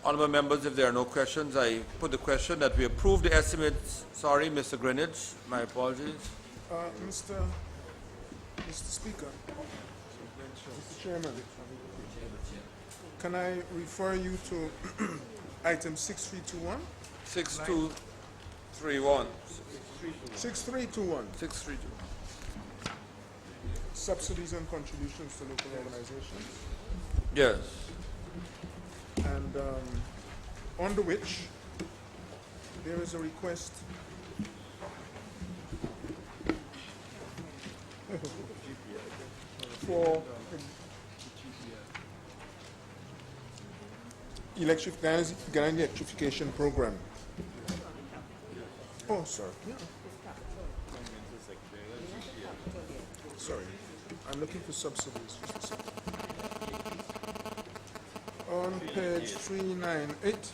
Honourable members, if there are no questions, I put the question that we approve the estimates. Sorry, Mr. Greenwich, my apologies. Mr. Speaker, Mr. Chairman, can I refer you to item 6321? 6231. 6321, 632. subsidies and contributions to local organizations. Yes. And under which there is a request for Ghana electrification program. Oh, sorry. Yeah. Sorry. I'm looking for subsidies. Just a second. On page 398.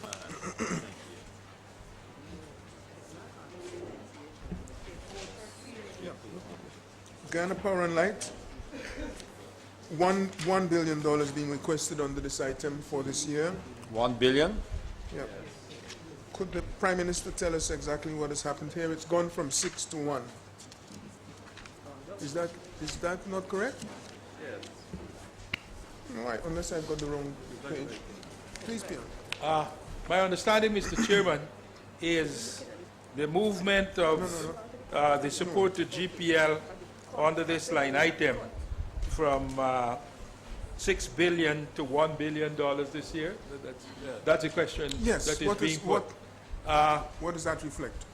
Yeah. Ghana Power and Light. $1 billion being requested under this item for this year. 1 billion? Yeah. Could the Prime Minister tell us exactly what has happened here? It's gone from 6 to 1. Is that not correct? Yes. All right, unless I've got the wrong page. Please, Pierre. My understanding, Mr. Chairman, is the movement of the support to GPL under this line item from $6 billion to $1 billion this year. That's a question Yes. that is being put. What does that reflect?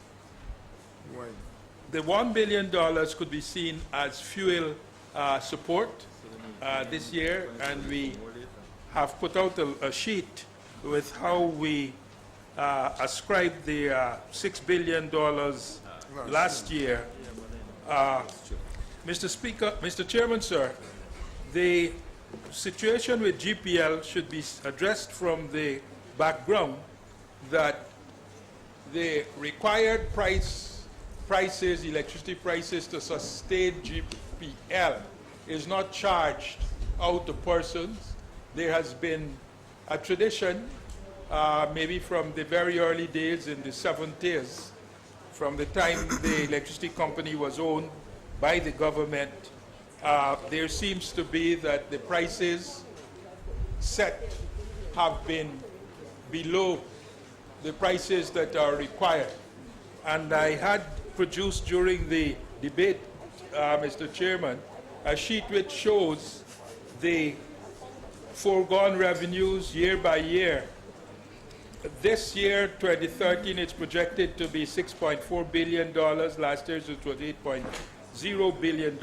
Why? The $1 billion could be seen as fuel support this year, and we have put out a sheet with how we ascribed the $6 billion last year. Mr. Speaker, Mr. Chairman, sir, the situation with GPL should be addressed from the background that the required prices, electricity prices to sustain GPL is not charged out to persons. There has been a tradition, maybe from the very early days in the 70s, from the time the electricity company was owned by the government, there seems to be that the prices set have been below the prices that are required. And I had produced during the debate, Mr. Chairman, a sheet which shows the foregone revenues year by year. This year, 2013, it's projected to be $6.4 billion. Last year, it was $8.0 billion.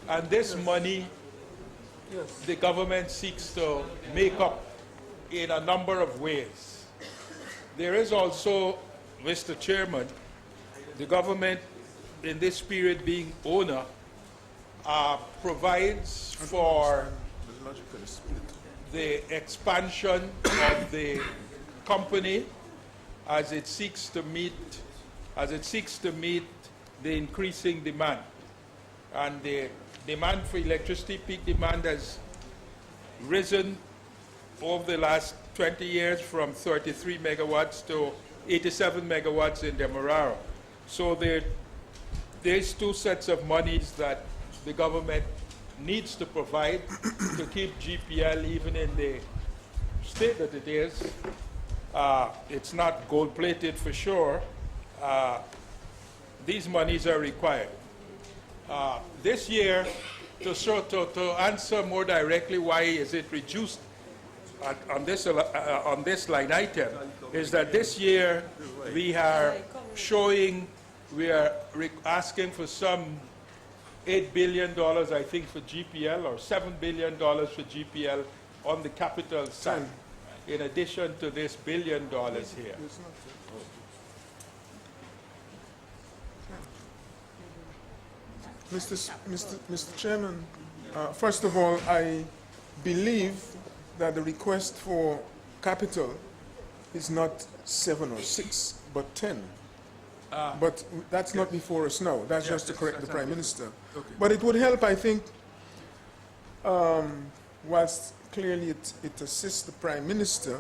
And this money, the government seeks to make up in a number of ways. There is also, Mr. Chairman, the government, in this period being owner, provides for the expansion of the company as it seeks to meet the increasing demand. And the demand for electricity, peak demand, has risen over the last 20 years from 33 megawatts to 87 megawatts in Demerara. So there's two sets of monies that the government needs to provide to keep GPL even in the state that it is. It's not gold-plated for sure. These monies are required. This year, to answer more directly why is it reduced on this line item, is that this year we are asking for some $8 billion, I think, for GPL, or $7 billion for GPL on the capital side, in addition to this $1 billion here. Mr. Chairman, first of all, I believe that the request for capital is not 7 or 6, but 10. But that's not before us now. That's just to correct the Prime Minister. Okay. But it would help, I think, whilst clearly it assists the Prime Minister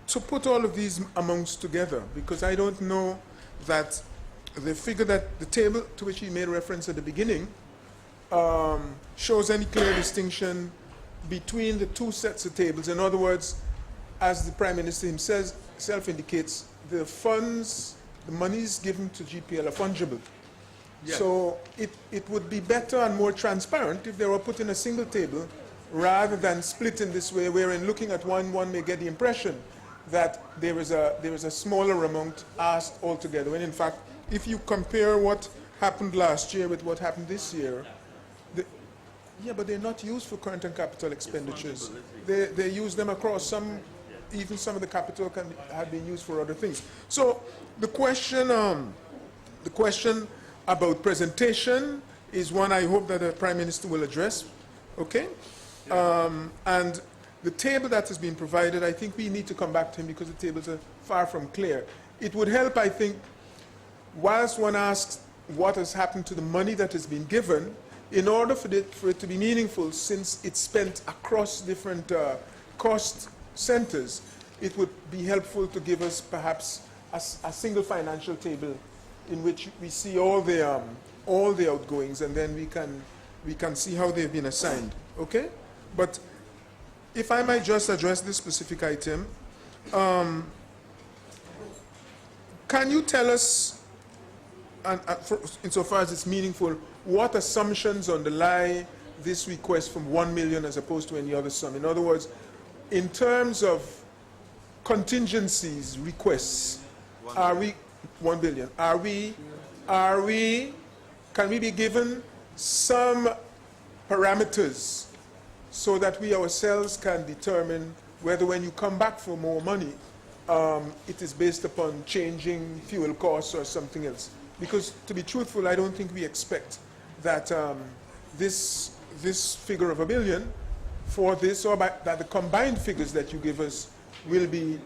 to put all of these amounts together, because I don't know that the figure that the table to which he made reference at the beginning shows any clear distinction between the two sets of tables. In other words, as the Prime Minister himself indicates, the funds, the monies given to GPL are fungible. Yes. So it would be better and more transparent if they were put in a single table rather than split in this way, wherein looking at one may get the impression that there is a smaller amount asked altogether, when in fact, if you compare what happened last year with what happened this year, yeah, but they're not used for current and capital expenditures. They use them across even some of the capital have been used for other things. So the question about presentation is one I hope that the Prime Minister will address, okay? And the table that has been provided, I think we need to come back to him because the tables are far from clear. It would help, I think, whilst one asks what has happened to the money that has been given, in order for it to be meaningful, since it's spent across different cost centers, it would be helpful to give us perhaps a single financial table in which we see all the outgoings, and then we can see how they've been assigned. Okay? But if I might just address this specific item, can you tell us, insofar as it's meaningful, what assumptions underlie this request from 1 million as opposed to any other sum? In other words, in terms of contingencies requests, are we 1 billion? Can we be given some parameters so that we ourselves can determine whether when you come back for more money, it is based upon changing fuel costs or something else? Because to be truthful, I don't think we expect that this figure of $1 billion for this, or that the combined figures that you give us will be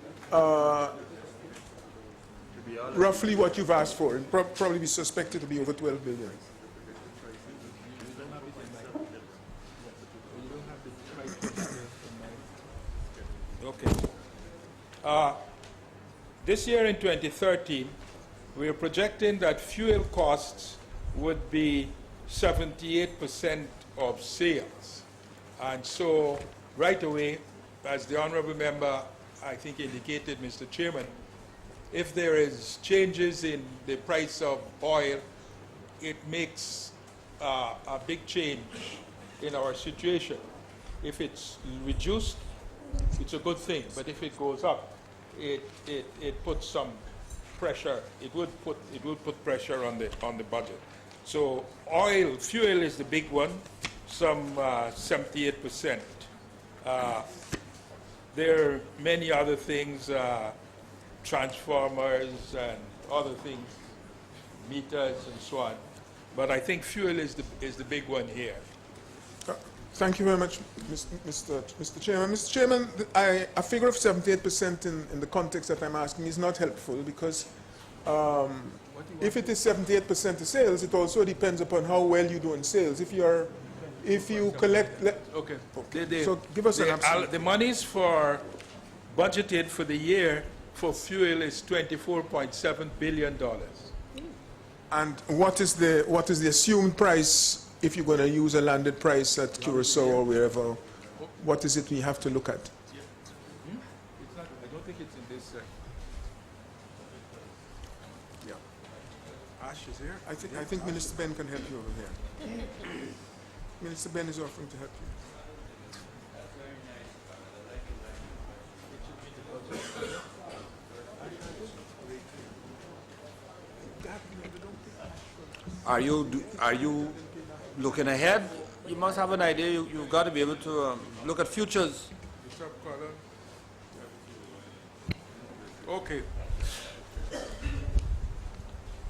roughly what you've asked for, and probably be suspected to be over 12 billion. Okay. This year in 2013, we are projecting that fuel costs would be 78% of sales. And so, right away, as the Honourable Member, I think, indicated, Mr. Chairman, if there is changes in the price of oil, it makes a big change in our situation. If it's reduced, it's a good thing. But if it goes up, it puts some pressure. It would put pressure on the budget. So fuel is the big one, some 78%. There are many other things, transformers and other things, meters and so on. But I think fuel is the big one here. Thank you very much, Mr. Chairman. Mr. Chairman, a figure of 78% in the context that I'm asking is not helpful, because if it is 78% of sales, it also depends upon how well you do in sales. If you collect... Okay. So give us an answer. The monies budgeted for the year for fuel is $24.7 billion. And what is the assumed price if you're going to use a landed price at Curacao or wherever? What is it we have to look at? It's not, I don't think it's in this. Yeah. Ash is here. I think Minister Ben can help you over here. Minister Ben is offering to help you. Are you looking ahead? You must have an idea. You've got to be able to look at futures. Okay.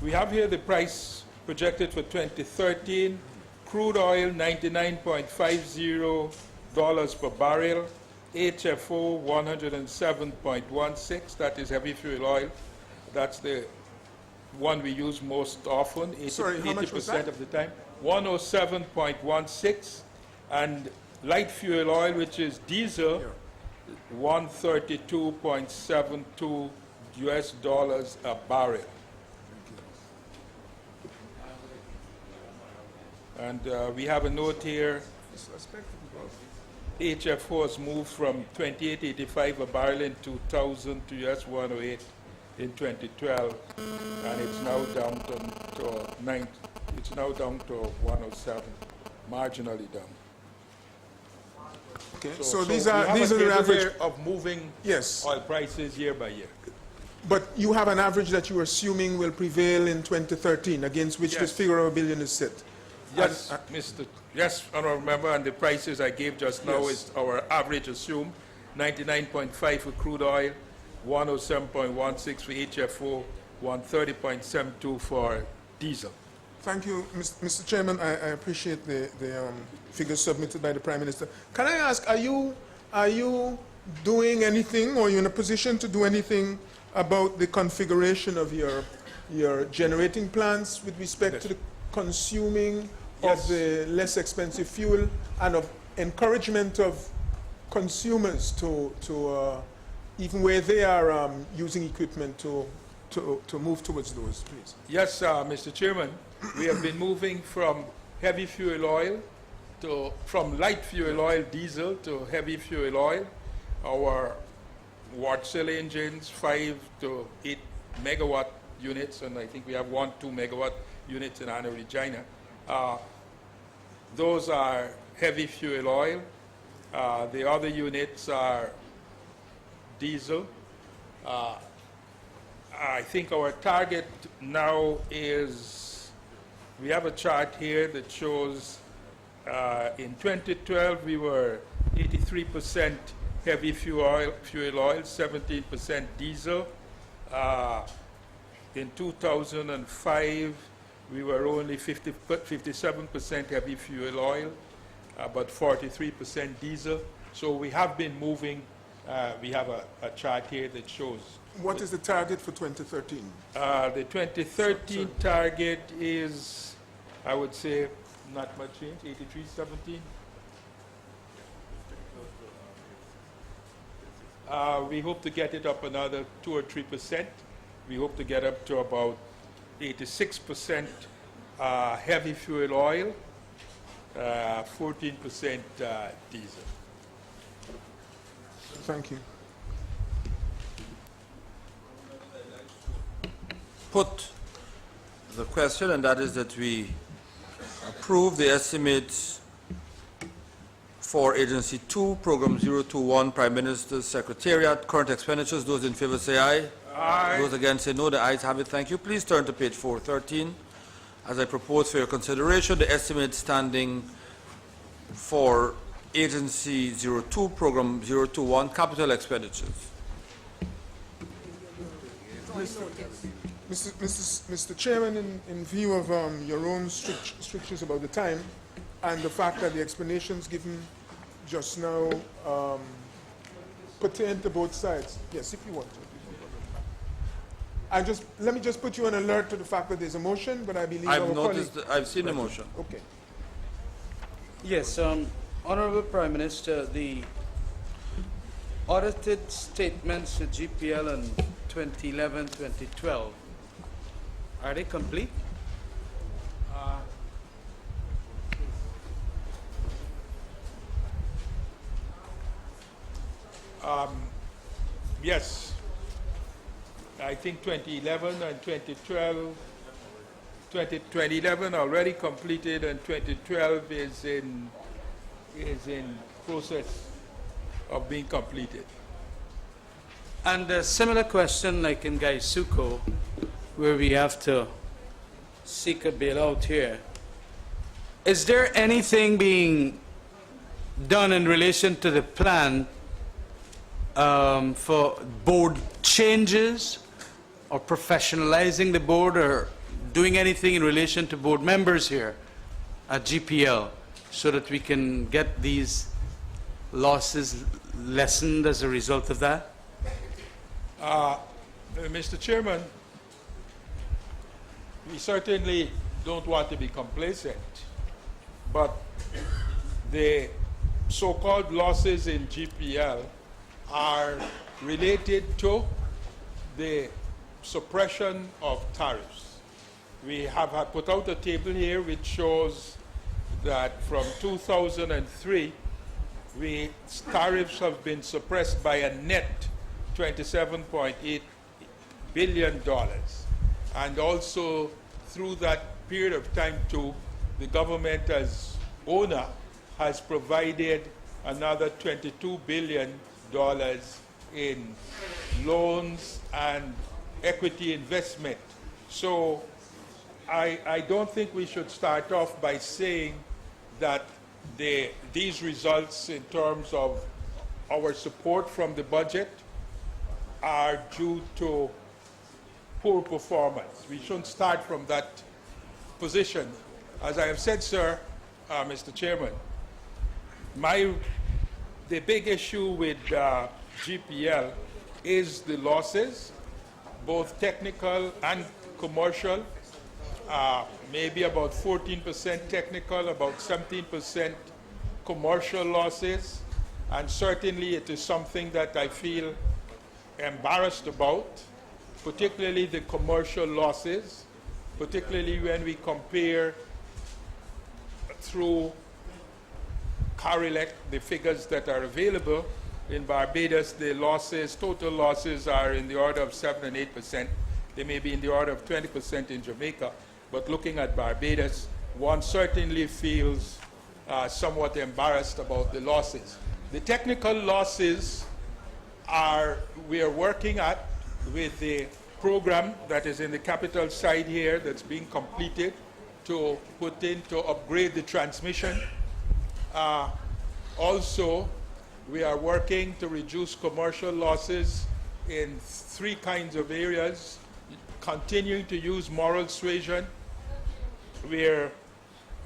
We have here the price projected for 2013. Crude oil, $99.50 per barrel. HFO, 107.16. That is heavy fuel oil. That's the one we use most often, 80% Sorry, how much was that? of the time. 107.16. And light fuel oil, which is diesel, 132.72 US dollars a barrel. And we have a note here, HFO has moved from 28.85 a barrel in 2000 to US 108 in 2012, and it's now down to 107, marginally down. Okay, So so these we are have the a average. way of moving Yes, oil prices year by year. but you have an average that you are assuming will prevail in 2013, against which this Yes. figure of $1 billion is set. Yes, yes, honorable member, and the prices I gave just now Yes. is our average assumed, 99.5 for crude oil, 107.16 for HFO, 130.72 for diesel. Thank you, Mr. Chairman. I appreciate the figures submitted by the Prime Minister. Can I ask, are you doing anything, or are you in a position to do anything about the configuration of your generating plants with respect to the consuming Yes. of the less expensive fuel, and of encouragement of consumers to even where they are using equipment to move towards those, please? Yes, Mr. Chairman, we have been moving from heavy fuel oil from light fuel oil, diesel, to heavy fuel oil. Our watt cell engines, 5 to 8 megawatt units, and I think we have 2 megawatt units in Anna Regina. Those are heavy fuel oil. The other units are diesel. I think our target now is, we have a chart here that shows in 2012 we were 83% heavy fuel oil, 17% diesel. In 2005 we were only 57% heavy fuel oil, but 43% diesel. So we have been moving. We have a chart here that shows. What is the target for 2013? The 2013 target is, I would say, not much change, 83.17. We hope to get it up another 2 or 3%. We hope to get up to about 86% heavy fuel oil, 14% diesel. Thank you. Put the question, and that is that we approve the estimates for Agency 2, Program 021, Prime Minister's Secretariat, current expenditures. Those in favor say aye. Aye. Those against say no. The ayes have it. Thank you. Please turn to page 413. As I propose for your consideration, the estimate standing for Agency 02, Program 021, capital expenditures. Mr. Chairman, in view of your own strictures about the time and the fact that the explanations given just now pertain to both sides. Yes, if you want to. Let me just put you on alert to the fact that there's a motion, but I believe our I've colleague... noticed, I've seen the motion. Okay. Yes, Honorable Prime Minister, the audited statements for GPL in 2011-2012, are they complete? Yes. I think 2011 and 2012, 2011 already completed, and 2012 is in process of being completed. And a similar question like in Gaisuko, where we have to seek a bailout here. Is there anything being done in relation to the plan for board changes, or professionalizing the board, or doing anything in relation to board members here at GPL, so that we can get these losses lessened as a result of that? Mr. Chairman, we certainly don't want to be complacent, but the so-called losses in GPL are related to the suppression of tariffs. We have put out a table here which shows that from 2003, tariffs have been suppressed by a net $27.8 billion. And also through that period of time too, the government as owner has provided another $22 billion in loans and equity investment. So I don't think we should start off by saying that these results in terms of our support from the budget are due to poor performance. We shouldn't start from that position. As I have said, sir, Mr. Chairman, the big issue with GPL is the losses, both technical and commercial, maybe about 14% technical, about 17% commercial losses, and certainly it is something that I feel embarrassed about, particularly the commercial losses, particularly when we compare through CARILEC, the figures that are available. In Barbados, the losses, total losses are in the order of 7 and 8%. They may be in the order of 20% in Jamaica. But looking at Barbados, one certainly feels somewhat embarrassed about the losses. The technical losses we are working at with the program that is in the capital side here that's being completed to upgrade the transmission. Also, we are working to reduce commercial losses in 3 kinds of areas, continuing to use moral suasion, where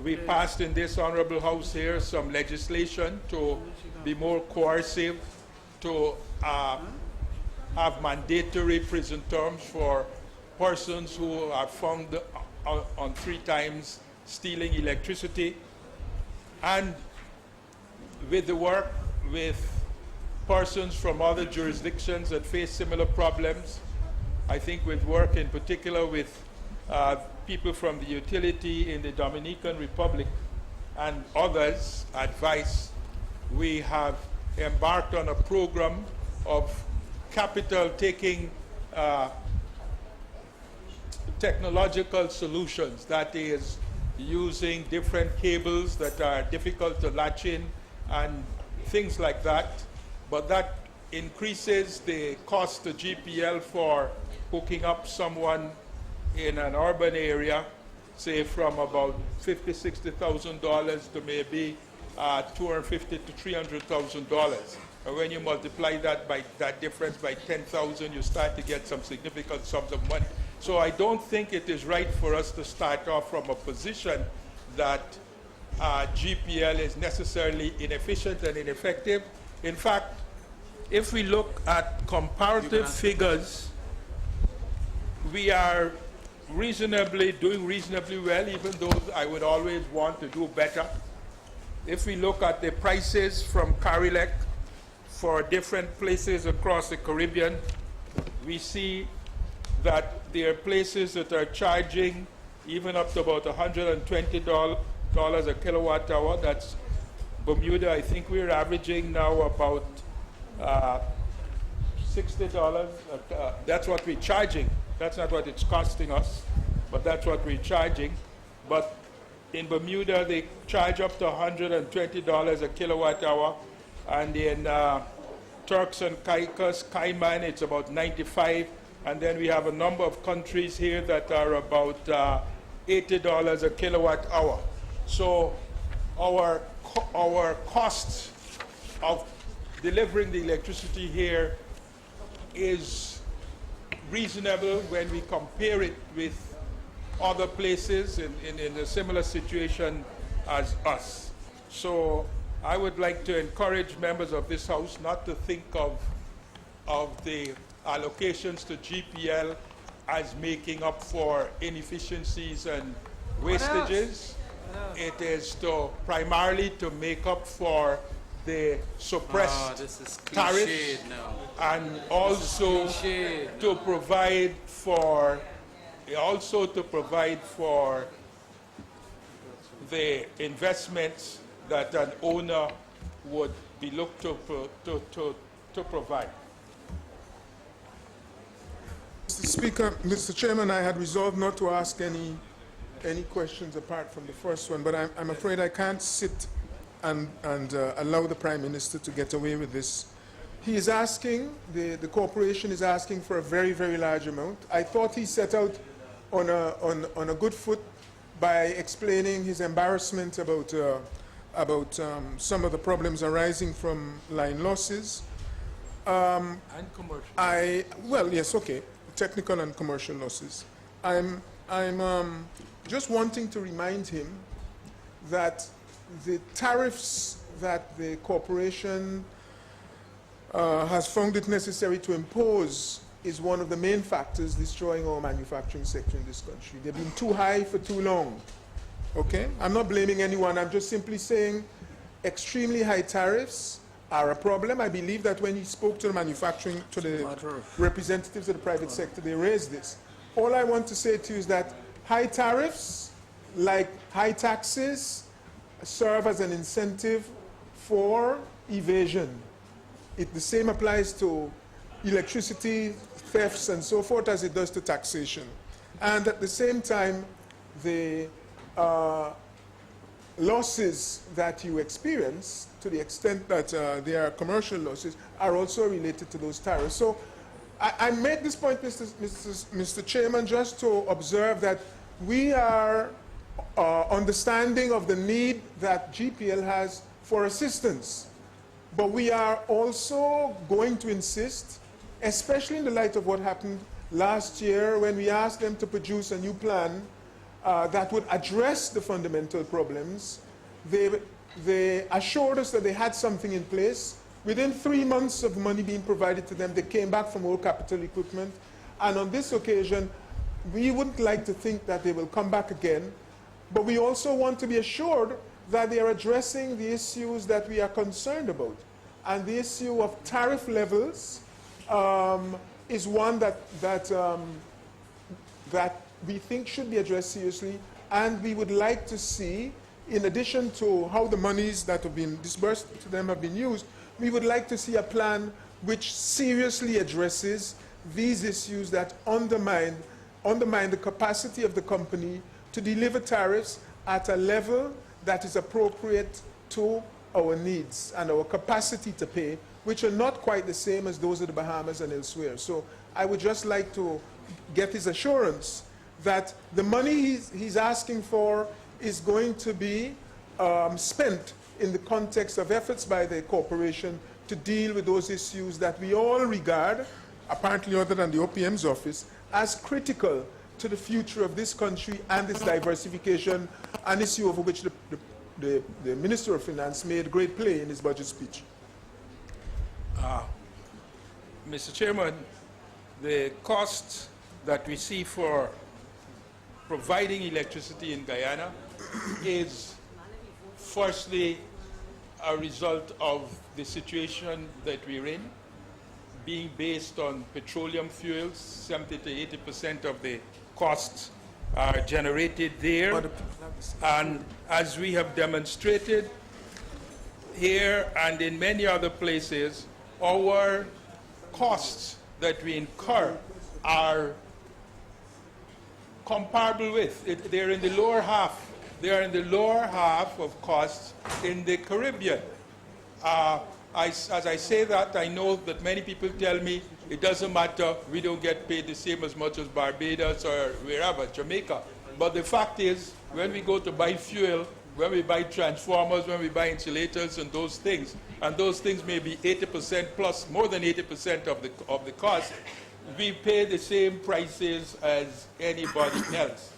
we passed in this honorable house here some legislation to be more coercive, to have mandatory prison terms for persons who are found on 3 times stealing electricity, and with the work with persons from other jurisdictions that face similar problems. I think with work in particular with people from the utility in the Dominican Republic and others' advice, we have embarked on a program of capital taking technological solutions, that is using different cables that are difficult to latch in and things like that, but that increases the cost to GPL for hooking up someone in an urban area, say from about $50,000, $60,000 to maybe $250,000 to $300,000. And when you multiply that difference by 10,000, you start to get some significant sums of money. So I don't think it is right for us to start off from a position that GPL is necessarily inefficient and ineffective. In fact, if we look at comparative figures, we are doing reasonably well, even though I would always want to do better. If we look at the prices from CARILEC for different places across the Caribbean, we see that there are places that are charging even up to about $120 a kilowatt hour. That's Bermuda. I think we're averaging now about $60. That's what we're charging. That's not what it's costing us, but that's what we're charging. But in Bermuda, they charge up to $120 a kilowatt hour, and in Turks and Caicos, Cayman, it's about 95. And then we have a number of countries here that are about $80 a kilowatt hour. So our costs of delivering the electricity here is reasonable when we compare it with other places in a similar situation as us. So I would like to encourage members of this House not to think of the allocations to GPL as making up for inefficiencies and wastages. It is primarily to make up for the suppressed this is tariffs, cliched now. and also Cliched. to provide for the investments that an owner would be looked to provide. Mr. Speaker, Mr. Chairman, I had resolved not to ask any questions apart from the first one, but I'm afraid I can't sit and allow the Prime Minister to get away with this. He is asking, the corporation is asking for a very, very large amount. I thought he set out on a good foot by explaining his embarrassment about some of the problems arising from line losses. And commercial. Well, yes, okay, technical and commercial losses. I'm just wanting to remind him that the tariffs that the corporation has found it necessary to impose is one of the main factors destroying our manufacturing sector in this country. They've been too high for too long. Okay? I'm not blaming anyone. I'm just simply saying extremely high tariffs are a problem. I believe that when he spoke to the manufacturing, to the representatives of the private sector, they raised this. All I want to say to you is that high tariffs, like high taxes, serve as an incentive for evasion. The same applies to electricity thefts and so forth as it does to taxation. And at the same time, the losses that you experience, to the extent that they are commercial losses, are also related to those tariffs. So I made this point, Mr. Chairman, just to observe that we are understanding of the need that GPL has for assistance. But we are also going to insist, especially in the light of what happened last year when we asked them to produce a new plan that would address the fundamental problems. They assured us that they had something in place. Within 3 months of money being provided to them, they came back from old capital equipment. And on this occasion, we wouldn't like to think that they will come back again, but we also want to be assured that they are addressing the issues that we are concerned about. And the issue of tariff levels is one that we think should be addressed seriously, and we would like to see, in addition to how the monies that have been disbursed to them have been used, we would like to see a plan which seriously addresses these issues that undermine the capacity of the company to deliver tariffs at a level that is appropriate to our needs and our capacity to pay, which are not quite the same as those of the Bahamas and elsewhere. So I would just like to get his assurance that the money he's asking for is going to be spent in the context of efforts by the corporation to deal with those issues that we all regard, apparently other than the OPM's office, as critical to the future of this country and its diversification, an issue over which the Minister of Finance made great play in his budget speech. Mr. Chairman, the cost that we see for providing electricity in Guyana is firstly a result of the situation that we're in, being based on petroleum fuels. 70 to 80% of the costs are generated there. And as we have demonstrated here and in many other places, our costs that we incur are comparable with. They're in the lower half. They are in the lower half of costs in the Caribbean. As I say that, I know that many people tell me it doesn't matter, we don't get paid the same as much as Barbados or wherever, Jamaica. But the fact is, when we go to buy fuel, when we buy transformers, when we buy insulators and those things may be 80% plus, more than 80% of the cost, we pay the same prices as anybody else.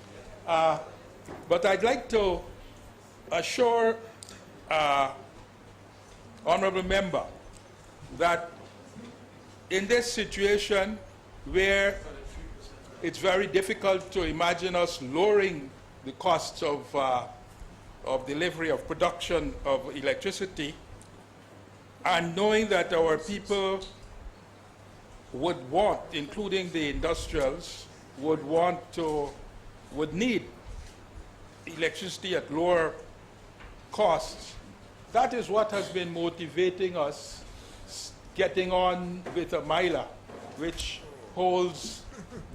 But I'd like to assure honorable member that in this situation where it's very difficult to imagine us lowering the costs of delivery of production of electricity, And knowing that our people would want, including the industrials, would need electricity at lower costs, that is what has been motivating us getting on with a MILA, which holds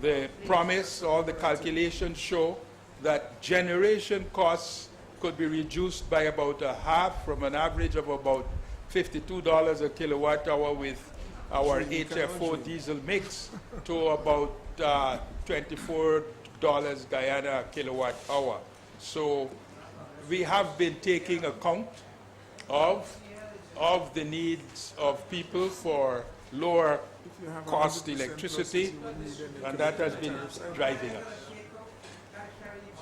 the promise. All the calculations show that generation costs could be reduced by about a half, from an average of about $52 a kilowatt hour with our HFO diesel mix to about $24 Guyana a kilowatt hour. So we have been taking account of the needs of people for lower cost electricity, and that has been driving us.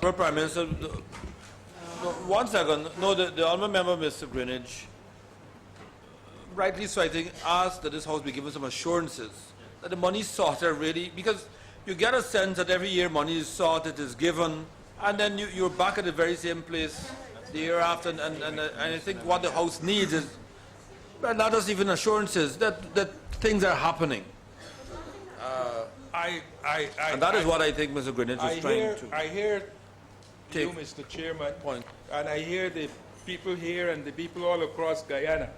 Well, Prime Minister, one second. No, the honourable member, Mr. Greenidge, rightly so, I think, asked that this House be given some assurances that the money is sorted really, because you get a sense that every year money is sorted, is given, and then you're back at the very same place the year after, and I think what the House needs is, well, not just even assurances, that things are happening. And that is what I think Mr. Greenidge is trying to... I hear you, take Mr. Chairman, point. and I hear the people here and the people all across Guyana.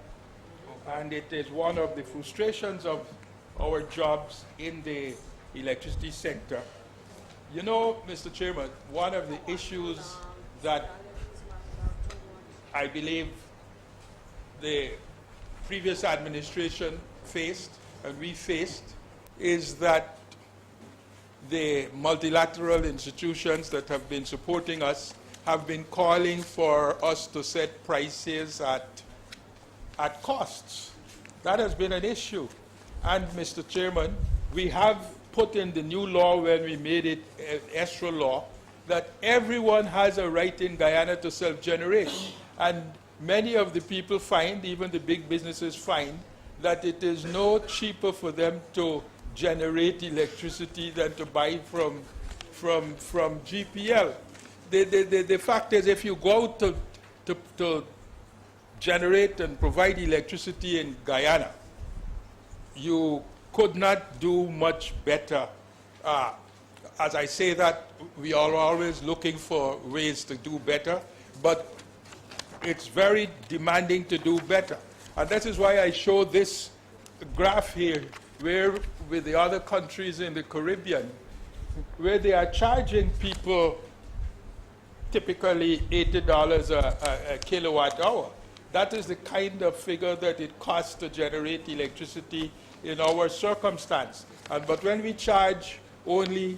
And it is one of the frustrations of our jobs in the electricity sector. You know, Mr. Chairman, one of the issues that I believe the previous administration faced and we faced is that the multilateral institutions that have been supporting us have been calling for us to set prices at costs. That has been an issue. And, Mr. Chairman, we have put in the new law when we made it extra law that everyone has a right in Guyana to self-generate. And many of the people find, even the big businesses find, that it is no cheaper for them to generate electricity than to buy from GPL. The fact is, if you go out to generate and provide electricity in Guyana, you could not do much better. As I say that, we are always looking for ways to do better, but it's very demanding to do better. And that is why I show this graph here, where with the other countries in the Caribbean, where they are charging people typically $80 a kilowatt hour. That is the kind of figure that it costs to generate electricity in our circumstance. But when we charge only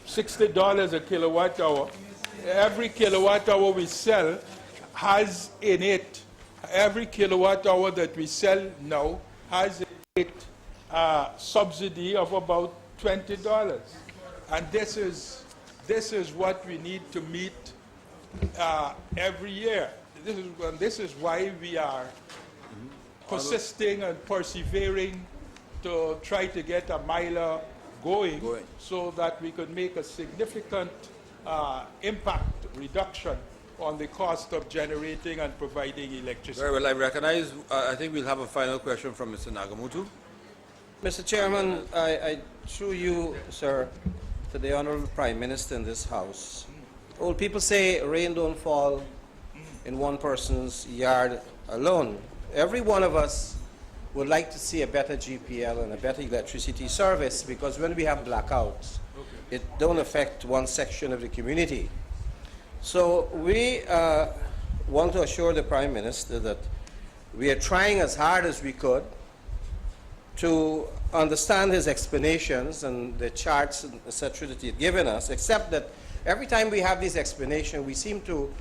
$60 a kilowatt hour, every kilowatt hour we sell has in it, every kilowatt hour that we sell now has in it a subsidy of about $20. And this is what we need to meet every year. This is why we are persisting and persevering to try to get a MILA going so that we could make a significant impact reduction on the cost of generating and providing electricity. Very well, I recognize, I think we'll have a final question from Mr. Nagamutu. Mr. Chairman, I through you, sir, to the Honorable Prime Minister in this House. Old people say rain don't fall in one person's yard alone. Every one of us would like to see a better GPL and a better electricity service, because when we have blackouts, it don't affect one section of the community. So we want to assure the Prime Minister that we are trying as hard as we could to understand his explanations and the charts, etc., that he had given us, except that every time we have these explanations, we seem to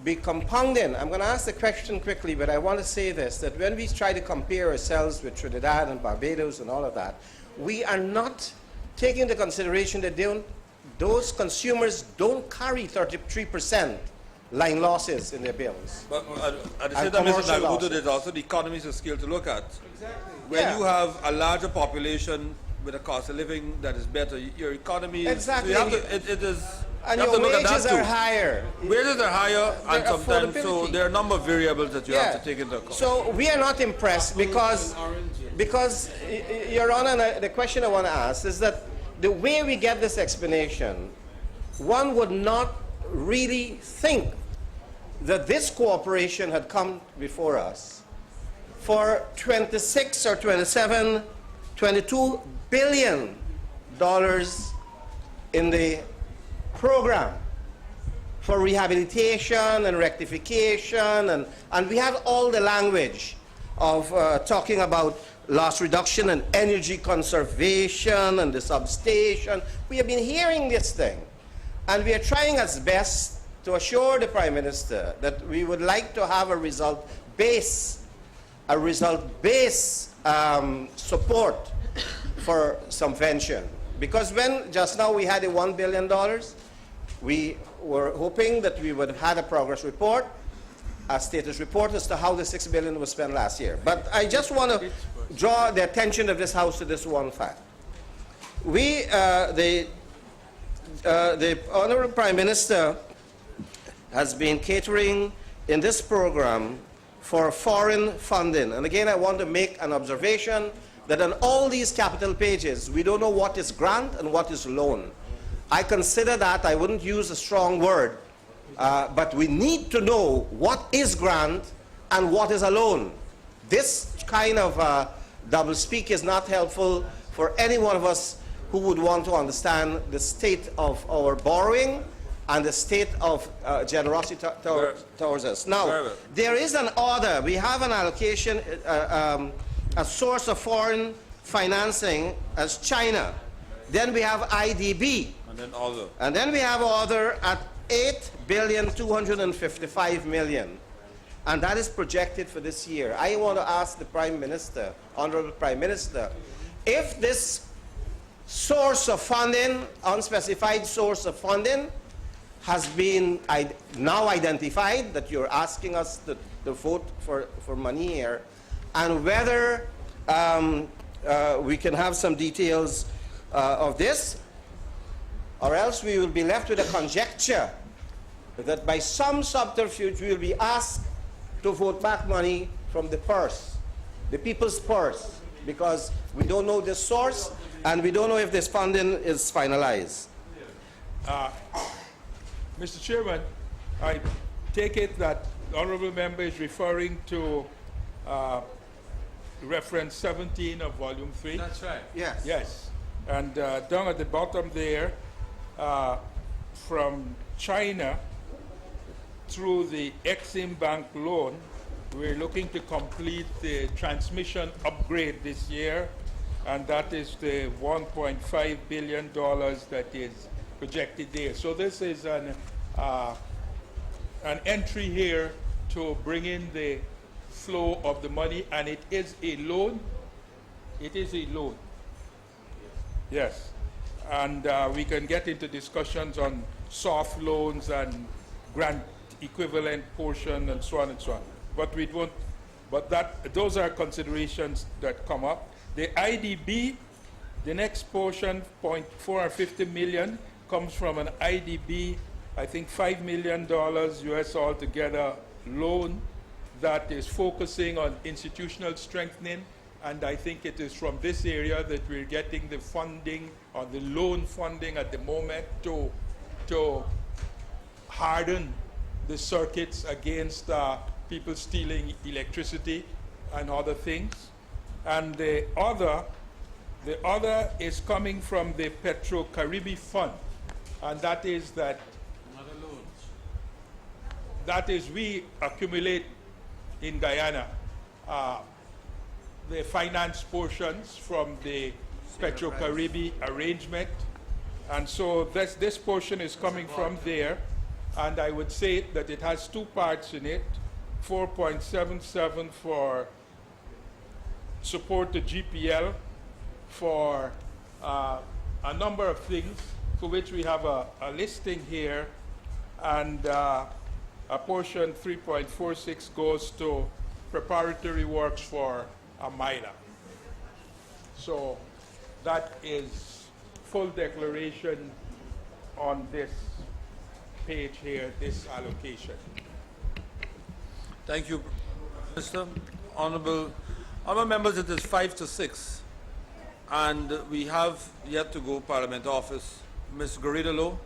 be compounding. I'm going to ask the question quickly, but I want to say this, that when we try to compare ourselves with Trinidad and Barbados and all of that, we are not taking into consideration that those consumers don't carry 33% line losses in their bills. But at the same time, Mr. Nagamutu, there's also the economies of scale to look at. Exactly. When you have a larger population with a cost of living that is better, your economy is... Exactly. So you have to, it is... And You have your to look at that wages too. are higher. Wages are higher, and Their sometimes, so affordability. there are a number of variables that you have to take into account. So we are not impressed because, Your Honor, the question I want to ask is that the way we get this explanation, one would not really think that this cooperation had come before us for 26 or 27, 22 billion dollars in the program for rehabilitation and rectification, and we have all the language of talking about loss reduction and energy conservation and the substation. We have been hearing this thing, and we are trying as best to assure the Prime Minister that we would like to have a result-based support for subvention. Because when just now we had the $1 billion, we were hoping that we would have had a progress report, a status report as to how the $6 billion was spent last year. But I just want to draw the attention of this House to this one fact. The Honorable Prime Minister has been catering in this program for foreign funding. And again, I want to make an observation that on all these capital pages, we don't know what is grant and what is loan. I consider that, I wouldn't use a strong word, but we need to know what is grant and what is a loan. This kind of doublespeak is not helpful for any one of us who would want to understand the state of our borrowing and the state of generosity towards us. Now, there is an order. We have an allocation, a source of foreign financing as China. Then we have IDB. And then other. And then we have other at $8,255 million. And that is projected for this year. I want to ask the Prime Minister, Honorable Prime Minister, if this source of funding, unspecified source of funding, has been now identified, that you're asking us to vote for money here, and whether we can have some details of this, or else we will be left with a conjecture that by some subterfuge we will be asked to vote back money from the purse, the people's purse, because we don't know the source and we don't know if this funding is finalized. Mr. Chairman, I take it that the honorable member is referring to reference 17 of volume 3? That's right. Yes. Yes. And down at the bottom there, from China through the Exim Bank loan, we're looking to complete the transmission upgrade this year, and that is the $1.5 billion that is projected there. So this is an entry here to bring in the flow of the money, and it is a loan. It is a loan. Yes. And we can get into discussions on soft loans and grant equivalent portion and so on and so on. But we won't, but those are considerations that come up. The IDB, the next portion, $450 million, comes from an IDB, I think $5 million US altogether loan that is focusing on institutional strengthening. And I think it is from this area that we're getting the funding, or the loan funding at the moment, to harden the circuits against people stealing electricity and other things. And the other is coming from the Petro-Caribbean Fund, and that is that we accumulate in Guyana the finance portions from the Petro-Caribbean arrangement. And so this portion is coming from there, and I would say that it has two parts in it, 4.77 for support to GPL for a number of things for which we have a listing here, and a portion 3.46 goes to preparatory works for a miner. So that is full declaration on this page here, this allocation. Thank you, Mr. Honorable members, it is 5 to 6, and we have yet to go Parliament Office. Ms. Garidalo.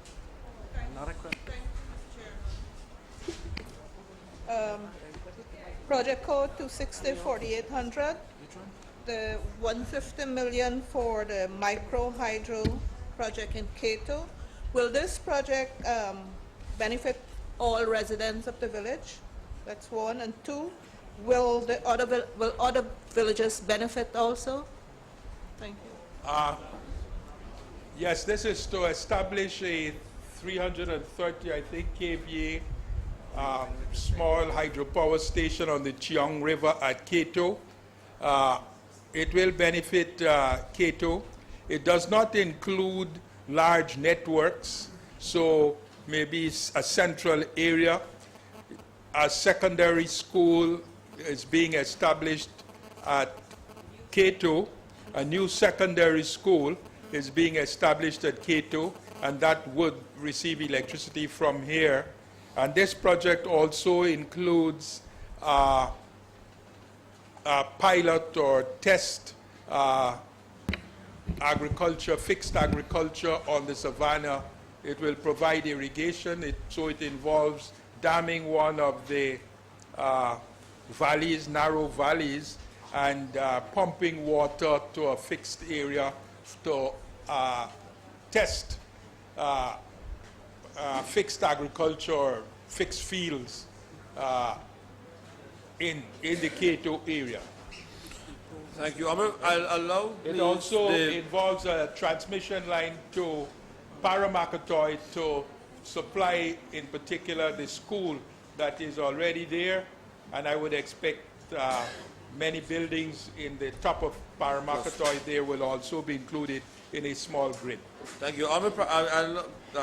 Project code 260-4800, the 150 million for the micro hydro project in Cato. Will this project benefit all residents of the village? That's one. And two, will other villages benefit also? Thank you. Yes, this is to establish a 330, I think, kVA small hydropower station on the Cheong River at Cato. It will benefit Cato. It does not include large networks, so maybe it's a central area. A secondary school is being established at Cato. A new secondary school is being established at Cato, and that would receive electricity from here. And this project also includes a pilot or test agriculture, fixed agriculture on the savanna. It will provide irrigation, so it involves damming one of the valleys, narrow valleys, and pumping water to a fixed area to test fixed agriculture, fixed fields in the Cato area. Thank you. I'll allow It also involves a transmission line to Paramakatoy to supply, in particular, the school that is already there, and I would expect many buildings in the top of Paramakatoy there will also be included in a small grid. Thank you.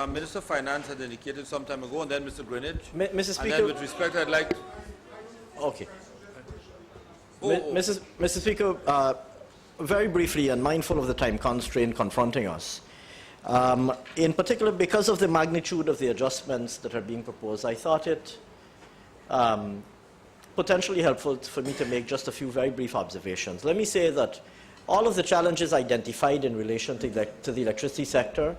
Minister of Finance had indicated some time ago, and then Mr. Greenidge. Mr. And Speaker. then with respect, I'd like... Okay. Oh, oh. Mr. Speaker, very briefly and mindful of the time constraint confronting us, in particular because of the magnitude of the adjustments that are being proposed, I thought it potentially helpful for me to make just a few very brief observations. Let me say that all of the challenges identified in relation to the electricity sector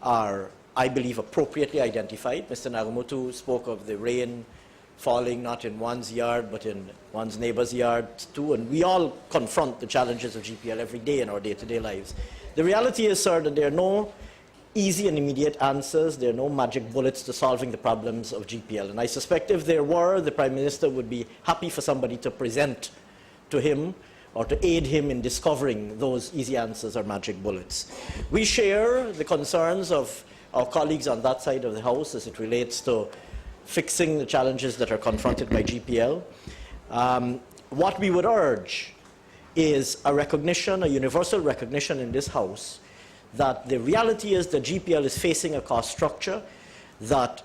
are, I believe, appropriately identified. Mr. Nagamoto spoke of the rain falling not in one's yard but in one's neighbor's yard too, and we all confront the challenges of GPL every day in our day-to-day lives. The reality is, sir, that there are no easy and immediate answers. There are no magic bullets to solving the problems of GPL, and I suspect if there were, the Prime Minister would be happy for somebody to present to him or to aid him in discovering those easy answers or magic bullets. We share the concerns of our colleagues on that side of the House as it relates to fixing the challenges that are confronted by GPL. What we would urge is a recognition, a universal recognition in this House, that the reality is that GPL is facing a cost structure that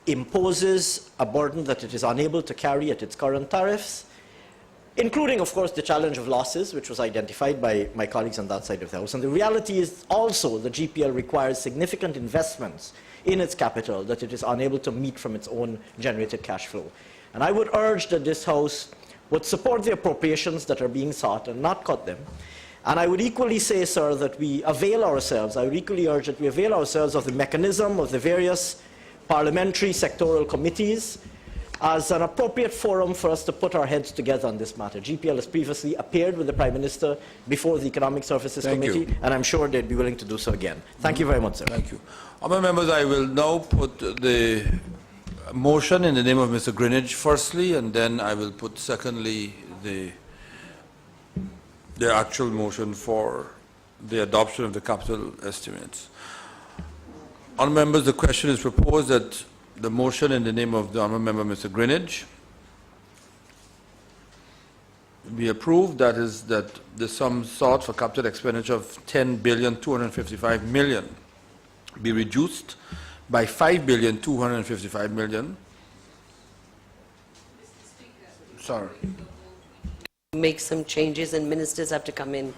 imposes a burden that it is unable to carry at its current tariffs, including, of course, the challenge of losses, which was identified by my colleagues on that side of the House. And the reality is also that GPL requires significant investments in its capital that it is unable to meet from its own generated cash flow. And I would urge that this House would support the appropriations that are being sought and not cut them. And I would equally say, sir, that we avail ourselves, I would equally urge that we avail ourselves of the mechanism of the various parliamentary sectoral committees as an appropriate forum for us to put our heads together on this matter. GPL has previously appeared with the Prime Minister before the Economic Services Committee, and I'm sure they'd be willing to do so again. Thank you very much, sir. Thank you. Honourable members, I will now put the motion in the name of Mr. Greenidge firstly, and then I will put secondly the actual motion for the adoption of the capital estimates. Honourable members, the question is proposed that the motion in the name of the honourable member, Mr. Greenidge, be approved. That is, that the sum sought for capital expenditure of $10,255 million be reduced by $5,255 million. Sorry. Make some changes and ministers have to come in.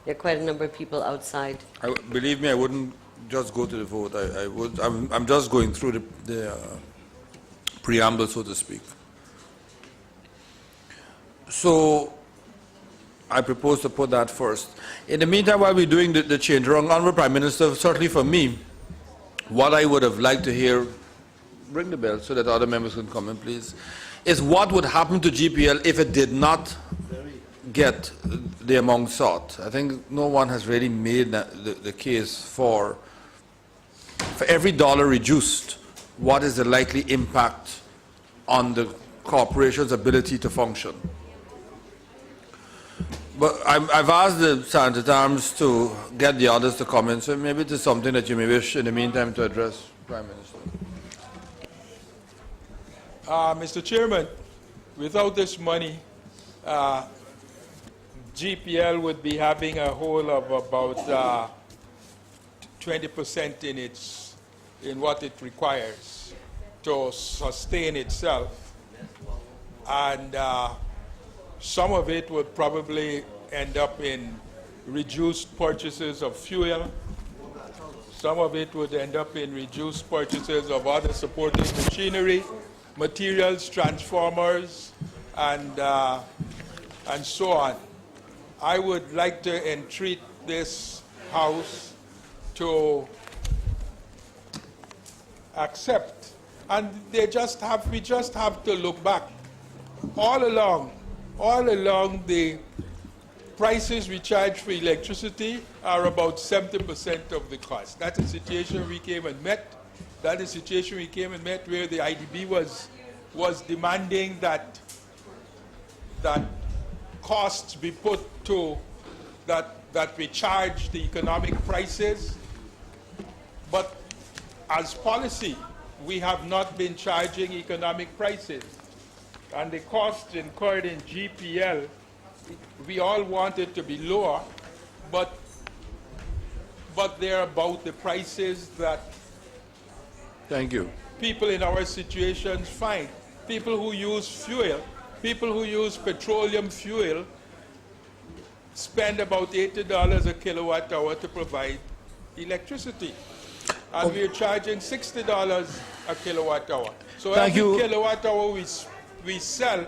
There are quite a number of people outside. Believe me, I wouldn't just go to the vote. I'm just going through the preamble, so to speak. So I propose to put that first. In the meantime, while we're doing the change around, Honorable Prime Minister, certainly for me, what I would have liked to hear, bring the bell so that other members can come in, please, is what would happen to GPL if it did not get the amount sought. I think no one has really made the case for every dollar reduced, what is the likely impact on the corporation's ability to function. But I've asked the Secretary to get the others to comment, so maybe it is something that you may wish in the meantime to address, Prime Minister. Mr. Chairman, without this money, GPL would be having a hole of about 20% in what it requires to sustain itself, and some of it would probably end up in reduced purchases of fuel. Some of it would end up in reduced purchases of other supporting machinery, materials, transformers, and so on. I would like to entreat this House to accept, and we just have to look back. All along the prices we charge for electricity are about 70% of the cost. That's a situation we came and met. That is a situation we came and met where the IDB was demanding that costs be put to that we charge the economic prices. But as policy, we have not been charging economic prices. And the costs incurred in GPL, we all want it to be lower, but they're about the prices that Thank you. people in our situations find. People who use fuel, people who use petroleum fuel spend about $80 a kilowatt hour to provide electricity. And we're charging $60 a kilowatt hour. So Thank every you. kilowatt hour we sell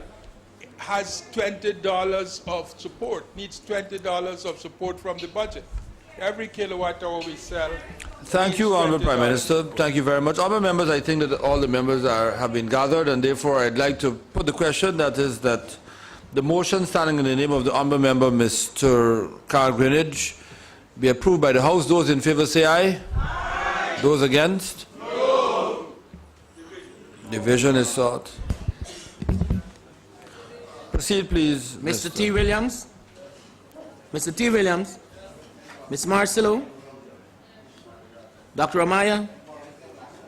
has $20 of support, needs $20 of support from the budget. Every kilowatt hour we sell. Thank you, needs Honourable Prime $20. Minister. Thank you very much. Honourable members, I think that all the members have been gathered, and therefore I'd like to put the question, that is that the motion standing in the name of the Honourable Member, Mr. Carl Greenidge, be approved by the House. Those in favour say aye. Aye. Those against? No. Division is sought. Proceed, please. Mr. T. Williams, Mr. T. Williams, Ms. Marcelo, Dr. Amaya,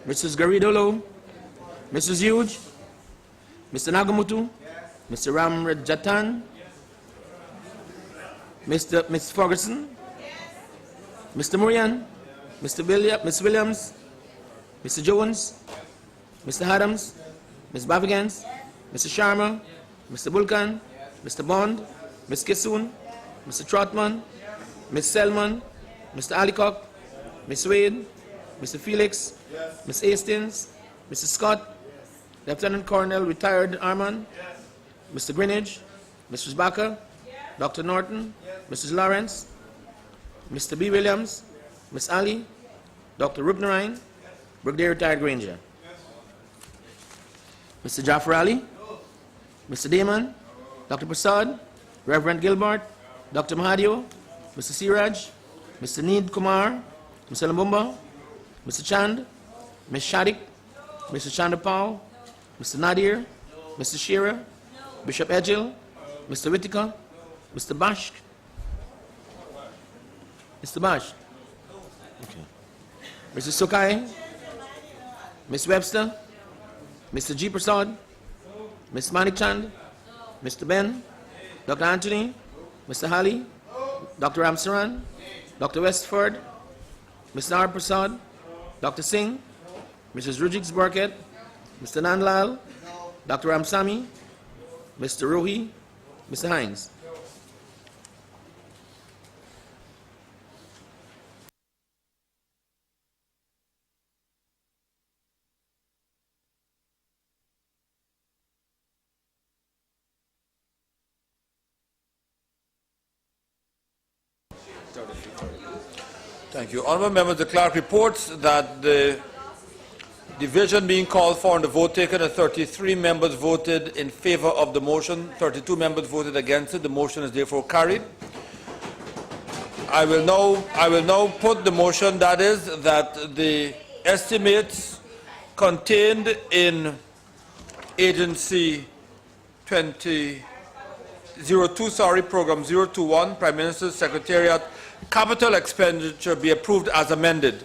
Mrs. Garidolo, Mrs. Huge, Mr. Nagamutu, Mr. Ram Rajatan, Ms. Ferguson, Mr. Murian, Ms. Williams, Mr. Jones, Mr. Adams, Ms. Bavigans, Mr. Sharma, Mr. Bulkan, Mr. Bond, Ms. Kissoon, Mr. Trotman, Ms. Selman, Mr. Alicock, Ms. Wade, Mr. Felix, Ms. Hastings, Mr. Scott, Lieutenant Colonel retired Arman, Mr. Greenidge, Mrs. Baca, Dr. Norton, Mrs. Lawrence, Mr. B. Williams, Ms. Ali, Dr. Rupnarine, Brigadier retired Granger, Mr. Jafar Ali, Mr. Damon, Dr. Prasad, Reverend Gilbert, Dr. Mahadio, Mr. Siraj, Mr. Need Kumar, Mr. Lambumba, Mr. Chand, Ms. Shadik, Mr. Chandapal, Mr. Nadir, Mr. Shearer, Bishop Edgil, Mr. Whittaker, Mr. Bash, Mr. Bash, okay. Mr. Sukai, Ms. Webster, Mr. G. Prasad, Ms. Manichand, Mr. Ben, Dr. Anthony, Mr. Hali, Dr. Ramsaran, Dr. Westford, Mr. R. Prasad, Dr. Singh, Mrs. Rujiks Burkett, Mr. Nandlal, Dr. Ramsamy, Mr. Rohi, Mr. Hines. Thank you. Honourable members, the clerk reports that the division being called for and the vote taken, 33 members voted in favour of the motion, 32 members voted against it. The motion is therefore carried. I will now put the motion, that is, that the estimates contained in Agency 02, Program 021, Prime Minister's Secretariat, capital expenditure be approved as amended.